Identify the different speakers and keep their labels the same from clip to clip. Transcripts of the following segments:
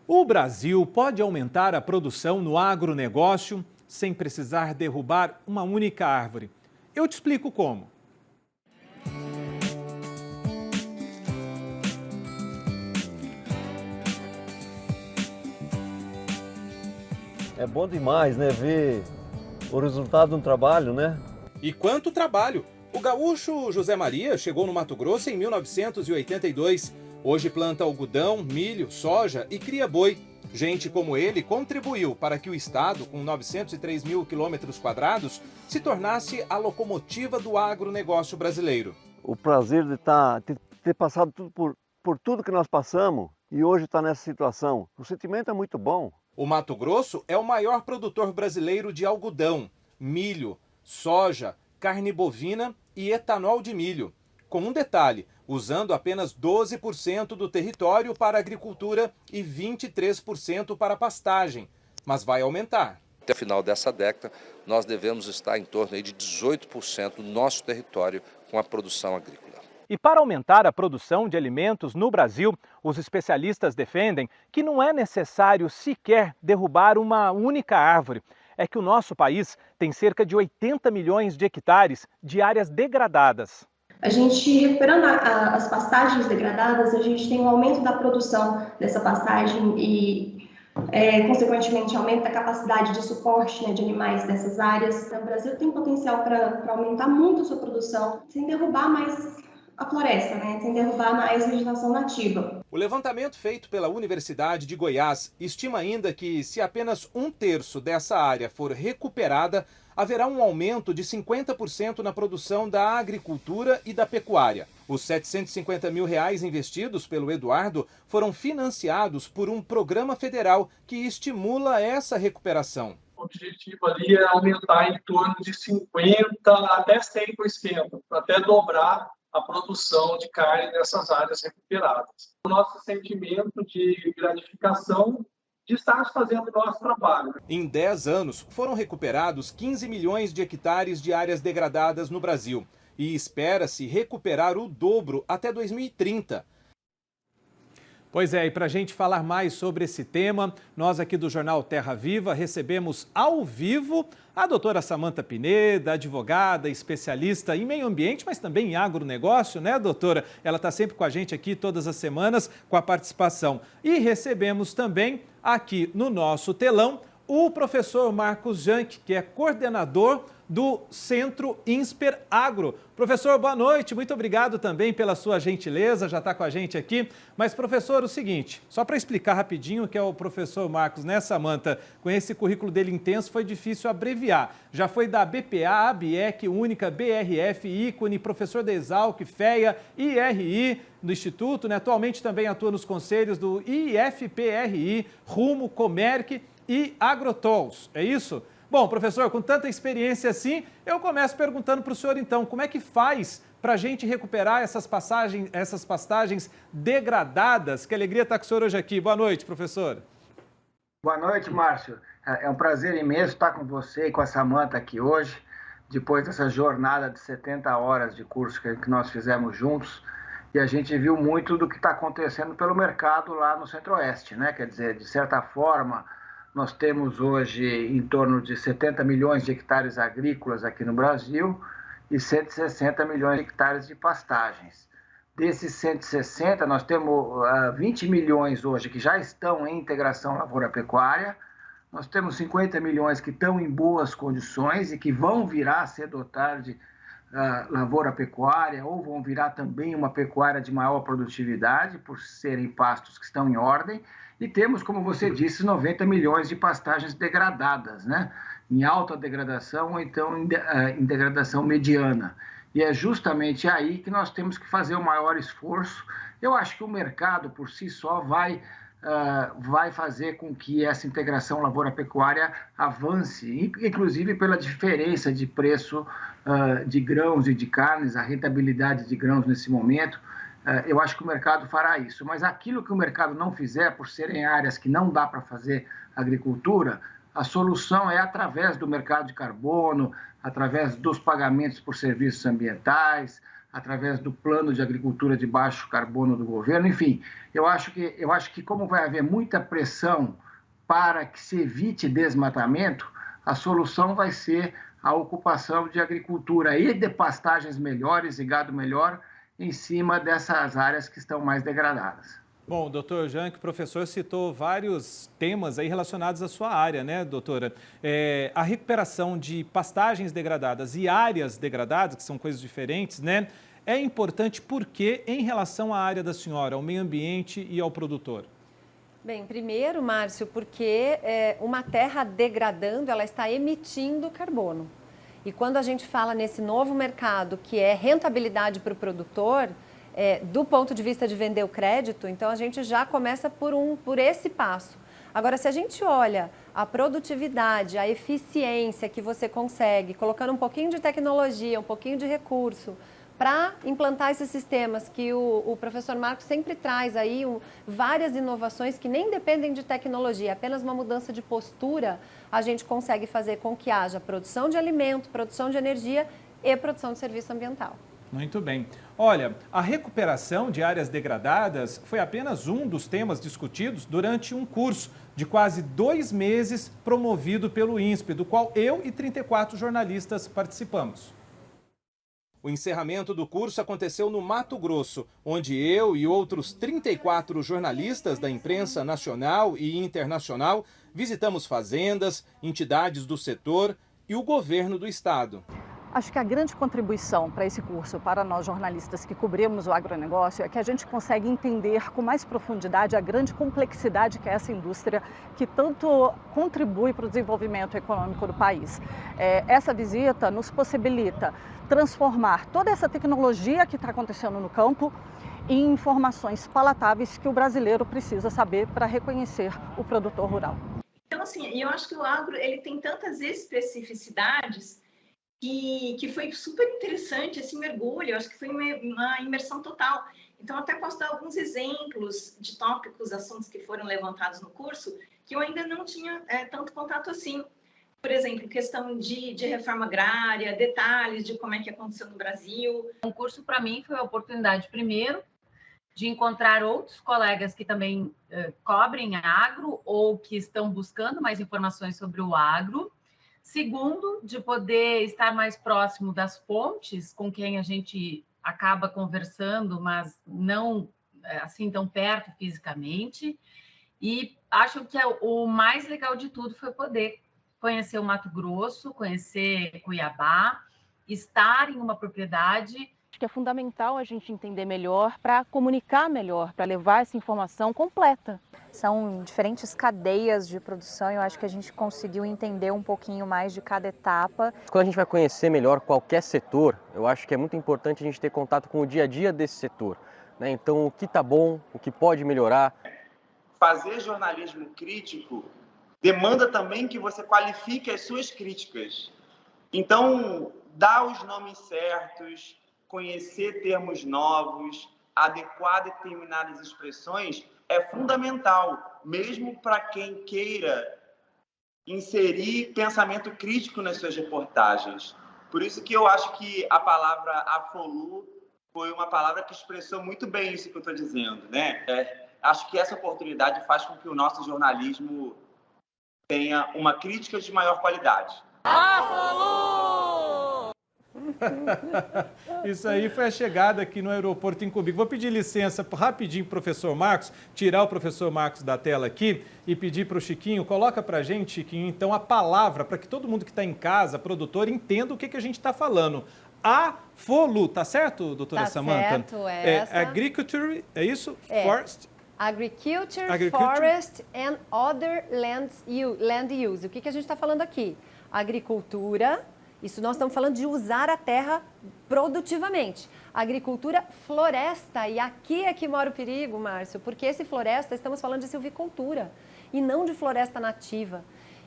Speaker 1: O Brasil pode aumentar a produção no agronegócio sem precisar derrubar uma única árvore. Eu te explico como.
Speaker 2: É bom demais, né, ver o resultado de um trabalho, né?
Speaker 1: E quanto trabalho! O gaúcho José Maria chegou no Mato Grosso em 1982. Hoje planta algodão, milho, soja e cria boi. Gente como ele contribuiu para que o estado, com 903 mil quilômetros quadrados, se tornasse a locomotiva do agronegócio brasileiro.
Speaker 2: O prazer de ter passado por tudo que nós passamos e hoje estar nessa situação. O sentimento é muito bom.
Speaker 1: O Mato Grosso é o maior produtor brasileiro de algodão, milho, soja, carne bovina e etanol de milho. Com um detalhe, usando apenas 12% do território para agricultura e 23% para pastagem. Mas vai aumentar.
Speaker 3: Até o final dessa década, nós devemos estar em torno de 18% do nosso território com a produção agrícola.
Speaker 1: E para aumentar a produção de alimentos no Brasil, os especialistas defendem que não é necessário sequer derrubar uma única árvore. É que o nosso país tem cerca de 80 milhões de hectares de áreas degradadas.
Speaker 4: A gente, recuperando as pastagens degradadas, a gente tem um aumento da produção dessa pastagem e, consequentemente, aumenta a capacidade de suporte, de animais dessas áreas. Então, o Brasil tem potencial para aumentar muito a sua produção, sem derrubar mais a floresta, sem derrubar mais vegetação nativa.
Speaker 1: O levantamento feito pela Universidade de Goiás estima ainda que, se apenas 1/3 dessa área for recuperada, haverá um aumento de 50% na produção da agricultura e da pecuária. Os R$ 750 mil investidos pelo Eduardo foram financiados por um programa federal que estimula essa recuperação.
Speaker 5: O objetivo ali é aumentar em torno de 50% até 100%, até dobrar a produção de carne nessas áreas recuperadas. O nosso sentimento de gratificação de estar fazendo o nosso trabalho.
Speaker 1: Em 10 anos, foram recuperados 15 milhões de hectares de áreas degradadas no Brasil e espera-se recuperar o dobro até 2030. Pois é, e para a gente falar mais sobre esse tema, nós aqui do Jornal Terra Viva recebemos ao vivo a doutora Samanta Pineda, advogada, especialista em meio ambiente, mas também em agronegócio, né, doutora? Ela está sempre com a gente aqui todas as semanas com a participação. E recebemos também aqui no nosso telão o professor Marcos Janck, que é coordenador do Centro Insper Agro. Professor, boa noite, muito obrigado também pela sua gentileza, já está com a gente aqui. Mas, professor, o seguinte, só para explicar rapidinho o que é o professor Marcos, né, Samanta? Com esse currículo dele intenso, foi difícil abreviar. Já foi da BPA, ABIEC, Única, BRF, Ícone, professor da Exalc, FEA, IRI, do Instituto, né? Atualmente também atua nos conselhos do IFPRI, Rumo, Comerc e Agrotols, é isso? Bom, professor, com tanta experiência assim, eu começo perguntando para o senhor, então, como é que faz para a gente recuperar essas pastagens degradadas? Que alegria estar com o senhor hoje aqui. Boa noite, professor.
Speaker 6: Boa noite, Márcio. É um prazer imenso estar com você e com a Samanta aqui hoje, depois dessa jornada de 70 horas de curso que nós fizemos juntos. E a gente viu muito do que está acontecendo pelo mercado lá no Centro-Oeste, né? Quer dizer, de certa forma, nós temos hoje em torno de 70 milhões de hectares agrícolas aqui no Brasil e 160 milhões de hectares de pastagens. Desses 160, nós temos 20 milhões hoje que já estão em integração lavoura-pecuária, nós temos 50 milhões que estão em boas condições e que vão virar cedo ou tarde lavoura-pecuária ou vão virar também uma pecuária de maior produtividade por serem pastos que estão em ordem. E temos, como você disse, 90 milhões de pastagens degradadas, né? Em alta degradação ou então em degradação mediana. E é justamente aí que nós temos que fazer o maior esforço. Eu acho que o mercado, por si só, vai fazer com que essa integração lavoura-pecuária avance, inclusive pela diferença de preço de grãos e de carnes, a rentabilidade de grãos nesse momento. Eu acho que o mercado fará isso, mas aquilo que o mercado não fizer, por serem áreas que não dá para fazer agricultura, a solução é através do mercado de carbono, através dos pagamentos por serviços ambientais, através do plano de agricultura de baixo carbono do governo. Enfim, eu acho que como vai haver muita pressão para que se evite desmatamento, a solução vai ser a ocupação de agricultura e de pastagens melhores e gado melhor em cima dessas áreas que estão mais degradadas.
Speaker 1: Bom, doutor Janck, o professor citou vários temas aí relacionados à sua área, né, doutora? A recuperação de pastagens degradadas e áreas degradadas, que são coisas diferentes, né? É importante porque em relação à área da senhora, ao meio ambiente e ao produtor?
Speaker 7: Bem, primeiro, Márcio, porque uma terra degradando, ela está emitindo carbono. E quando a gente fala nesse novo mercado, que é rentabilidade para o produtor, do ponto de vista de vender o crédito, então a gente já começa por esse passo. Agora, se a gente olha a produtividade, a eficiência que você consegue, colocando um pouquinho de tecnologia, um pouquinho de recurso, para implantar esses sistemas que o professor Marcos sempre traz aí, várias inovações que nem dependem de tecnologia, apenas uma mudança de postura, a gente consegue fazer com que haja produção de alimento, produção de energia e produção de serviço ambiental.
Speaker 1: Muito bem. Olha, a recuperação de áreas degradadas foi apenas um dos temas discutidos durante um curso de quase 2 meses promovido pelo INSPE, do qual eu e 34 jornalistas participamos. O encerramento do curso aconteceu no Mato Grosso, onde eu e outros 34 jornalistas da imprensa nacional e internacional visitamos fazendas, entidades do setor e o governo do estado.
Speaker 8: Acho que a grande contribuição para esse curso, para nós jornalistas que cobrimos o agronegócio, é que a gente consegue entender com mais profundidade a grande complexidade que é essa indústria que tanto contribui para o desenvolvimento econômico do país. Essa visita nos possibilita transformar toda essa tecnologia que está acontecendo no campo em informações palatáveis que o brasileiro precisa saber para reconhecer o produtor rural.
Speaker 9: Então, assim, eu acho que o agro ele tem tantas especificidades que foi super interessante esse mergulho, eu acho que foi uma imersão total. Então, até posso dar alguns exemplos de tópicos, assuntos que foram levantados no curso, que eu ainda não tinha tanto contato assim. Por exemplo, questão de reforma agrária, detalhes de como é que aconteceu no Brasil.
Speaker 10: O curso, para mim, foi a oportunidade, primeiro, de encontrar outros colegas que também cobrem agro ou que estão buscando mais informações sobre o agro. Segundo, de poder estar mais próximo das fontes com quem a gente acaba conversando, mas não assim tão perto fisicamente. E acho que o mais legal de tudo foi poder conhecer o Mato Grosso, conhecer Cuiabá, estar em uma propriedade.
Speaker 8: Acho que é fundamental a gente entender melhor para comunicar melhor, para levar essa informação completa.
Speaker 11: São diferentes cadeias de produção e eu acho que a gente conseguiu entender um pouquinho mais de cada etapa.
Speaker 12: Quando a gente vai conhecer melhor qualquer setor, eu acho que é muito importante a gente ter contato com o dia a dia desse setor, né? Então, o que está bom, o que pode melhorar.
Speaker 13: Fazer jornalismo crítico demanda também que você qualifique as suas críticas. Então, dar os nomes certos, conhecer termos novos, adequar determinadas expressões é fundamental, mesmo para quem queira inserir pensamento crítico nas suas reportagens. Por isso que eu acho que a palavra afolu foi uma palavra que expressou muito bem isso que eu estou dizendo, né? Acho que essa oportunidade faz com que o nosso jornalismo tenha uma crítica de maior qualidade.
Speaker 1: Isso aí foi a chegada aqui no aeroporto em Cumbica. Vou pedir licença rapidinho para o professor Marcos, tirar o professor Marcos da tela aqui e pedir para o Chiquinho, coloca para a gente, Chiquinho, então a palavra, para que todo mundo que está em casa, produtor, entenda o que a gente está falando. AFOLU, tá certo, doutora Samantha?
Speaker 7: Tá certo,
Speaker 1: Agriculture, é isso? Forest?
Speaker 7: Agriculture, Forest and Other land use. O que a gente está falando aqui? Agricultura, isso nós estamos falando de usar a terra produtivamente. Agricultura, floresta, e aqui é que mora o perigo, Márcio, porque esse floresta, estamos falando de silvicultura e não de floresta nativa.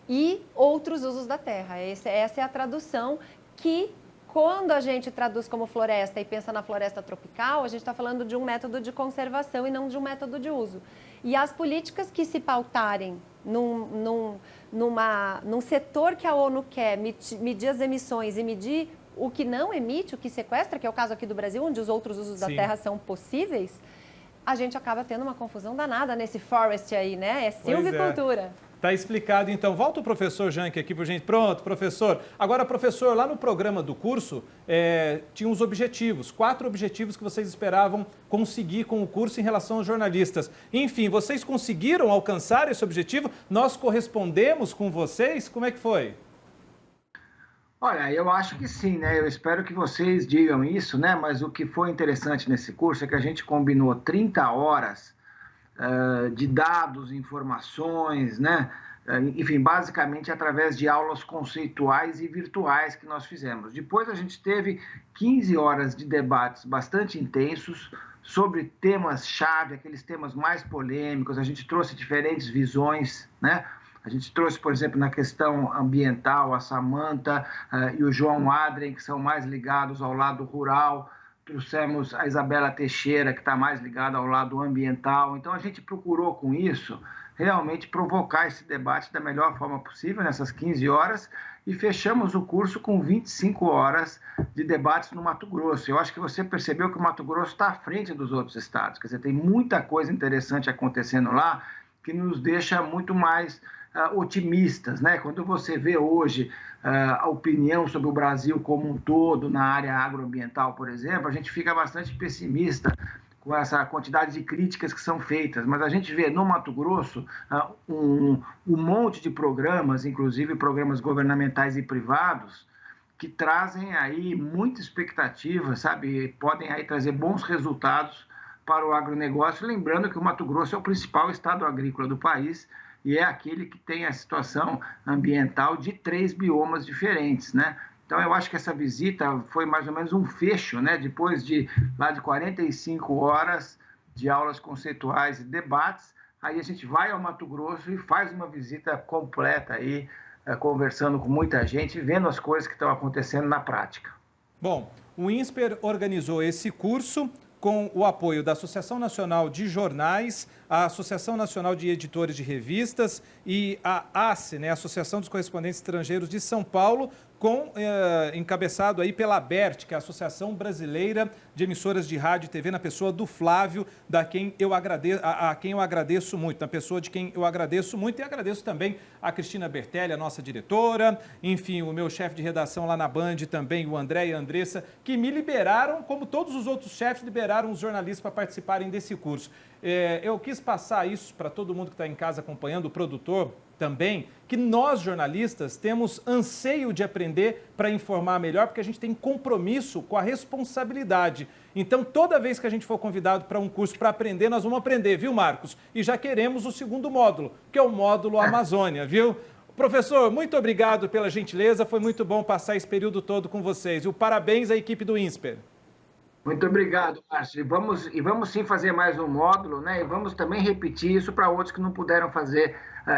Speaker 7: E outros usos da terra. Essa é a tradução que, quando a gente traduz como floresta e pensa na floresta tropical, a gente está falando de um método de conservação e não de um método de uso. E as políticas que se pautarem num setor que a ONU quer medir as emissões e medir o que não emite, o que sequestra, que é o caso aqui do Brasil, onde os outros usos da terra são possíveis, a gente acaba tendo uma confusão danada nesse forest aí, né? É silvicultura.
Speaker 1: Tá explicado, então. Volta o professor Janke aqui, por gente. Pronto, professor. Agora, professor, lá no programa do curso, tinha uns objetivos, 4 objetivos que vocês esperavam conseguir com o curso em relação aos jornalistas. Enfim, vocês conseguiram alcançar esse objetivo? Nós correspondemos com vocês? Como é que foi?
Speaker 6: Olha, eu acho que sim, né? Eu espero que vocês digam isso, né? Mas o que foi interessante nesse curso é que a gente combinou 30 horas de dados, informações, né? Enfim, basicamente através de aulas conceituais e virtuais que nós fizemos. Depois a gente teve 15 horas de debates bastante intensos sobre temas-chave, aqueles temas mais polêmicos. A gente trouxe diferentes visões, né? A gente trouxe, por exemplo, na questão ambiental, a Samantha e o João Adrien, que são mais ligados ao lado rural. Trouxemos a Isabela Teixeira, que está mais ligada ao lado ambiental. Então, a gente procurou, com isso, realmente provocar esse debate da melhor forma possível, nessas 15 horas, e fechamos o curso com 25 horas de debates no Mato Grosso. Eu acho que você percebeu que o Mato Grosso está à frente dos outros estados. Quer dizer, tem muita coisa interessante acontecendo lá que nos deixa muito mais otimistas, né? Quando você vê hoje a opinião sobre o Brasil como um todo na área agroambiental, por exemplo, a gente fica bastante pessimista com essa quantidade de críticas que são feitas, mas a gente vê no Mato Grosso um monte de programas, inclusive programas governamentais e privados, que trazem aí muita expectativa, sabe? Podem aí trazer bons resultados para o agronegócio, lembrando que o Mato Grosso é o principal estado agrícola do país e é aquele que tem a situação ambiental de 3 biomas diferentes, né? Então, eu acho que essa visita foi mais ou menos um fecho, né? Depois de 45 horas de aulas conceituais e debates, aí a gente vai ao Mato Grosso e faz uma visita completa aí, conversando com muita gente, vendo as coisas que estão acontecendo na prática.
Speaker 1: Bom, o INSPER organizou esse curso com o apoio da Associação Nacional de Jornais, a Associação Nacional de Editores de Revistas e a ACE, né, Associação dos Correspondentes Estrangeiros de São Paulo, encabeçado aí pela ABERT, que é a Associação Brasileira de Emissoras de Rádio e TV, na pessoa do Flávio, a quem eu agradeço muito, na pessoa de quem eu agradeço muito, e agradeço também a Cristina Bertelli, a nossa diretora, enfim, o meu chefe de redação lá na Band também, o André e a Andressa, que me liberaram, como todos os outros chefes, liberaram os jornalistas para participarem desse curso. Eu quis passar isso para todo mundo que está em casa acompanhando, o produtor também, que nós jornalistas temos anseio de aprender para informar melhor, porque a gente tem compromisso com a responsabilidade. Então, toda vez que a gente for convidado para um curso para aprender, nós vamos aprender, viu, Marcos? E já queremos o segundo módulo, que é o módulo Amazônia, viu? Professor, muito obrigado pela gentileza, foi muito bom passar esse período todo com vocês. E parabéns à equipe do INSPER.
Speaker 6: Muito obrigado, Márcio. E vamos sim fazer mais um módulo, né? E vamos também repetir isso para outros que não puderam fazer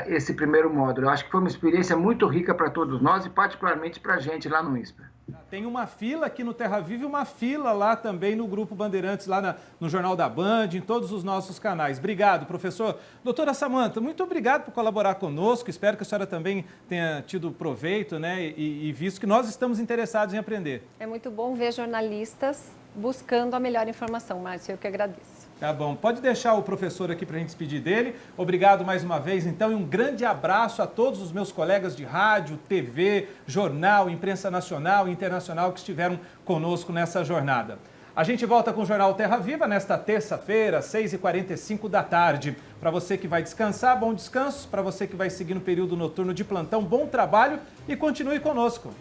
Speaker 6: esse primeiro módulo. Eu acho que foi uma experiência muito rica para todos nós e particularmente para a gente lá no INSPER.
Speaker 1: Tem uma fila aqui no Terra Viva e uma fila lá também no Grupo Bandeirantes, lá no Jornal da Band, em todos os nossos canais. Obrigado, professor. Doutora Samantha, muito obrigado por colaborar conosco. Espero que a senhora também tenha tido proveito, né, e visto que nós estamos interessados em aprender.
Speaker 7: É muito bom ver jornalistas buscando a melhor informação, Márcio. Eu que agradeço.
Speaker 1: Tá bom. Pode deixar o professor aqui para a gente despedir dele. Obrigado mais uma vez, então, e um grande abraço a todos os meus colegas de rádio, TV, jornal, imprensa nacional e internacional que estiveram conosco nessa jornada. A gente volta com o Jornal Terra Viva nesta terça-feira, 6h45 da tarde. Para você que vai descansar, bom descanso. Para você que vai seguir no período noturno de plantão, bom trabalho e continue conosco.